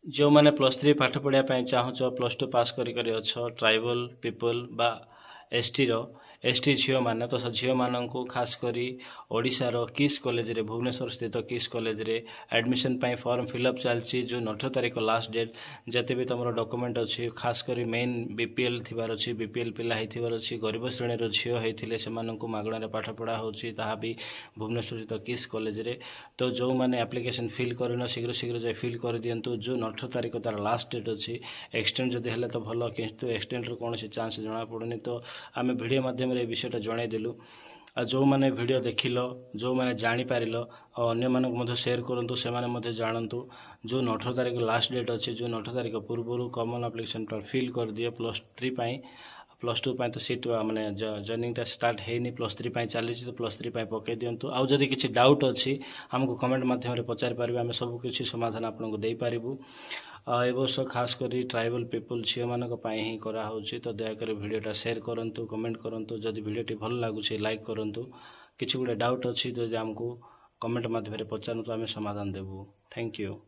जो मैंने +3 पाठ पढ़ाई चाहूच +2 पास करी अछ ट्राइबल पीपल बा एसटी रो एसटी झील मैंने तो झील मान को खास करी ओडिशार किस कॉलेज रे भुवनेश्वर स्थित किस कॉलेज रे एडमिशन पाई फॉर्म फिलअप चलती जो 18 तारीख लास्ट डेट जते भी तुम डॉक्यूमेंट अच्छी खास करी मेन बीपीएल थिबार अच्छी बीपीएल पिला होइथिबार अच्छी गरीब श्रेणी झील होते से मागणार पाठ पढ़ा होची ताहा भी भुवनेश्वर स्थित किस कॉलेज रे तो जो मैंने एप्लिकेशन फिल करन शीघ्र शीघ्र जाए फिल कर दिंतु जो 18 तारीख तार लास्ट डेट अच्छी एक्सटेंड जदि हेले तो भल किंतु एक्सटेंड कौन चांस जना पड़ुनी तो आम भिडियो माध्यम ये विषयटा जनईदेलु जो मैंने वीडियो देखिल जो मैंने जापर अन्य मानक सेयार करूँ से जानतु जो 18 तारीख लास्ट डेट अच्छे जो 18 तारीख पूर्व कॉमन एप्लिकेशन फिल कर दिए +3 +2 तो सीट मैंने जॉइनिंग स्टार्ट है +3 चली तो +3 पकई दिंतु आउ जदि किसी डाउट अच्छी आमको कमेंट माध्यम पचारि पारे आम सबकि समाधान आपको दे पारू ए वर्ष खास करी ट्राइबल पीपल झील मानक ही कराऊँच तो दयाकोरी भिडटा सेयार करूँ कमेंट करूँ जदि भिडटी भल लगुच लाइक करूँ किसी गुड़े डाउट अच्छी जो आमको कमेंट माध्यम पचारतु आम समाधान देवु थैंक यू।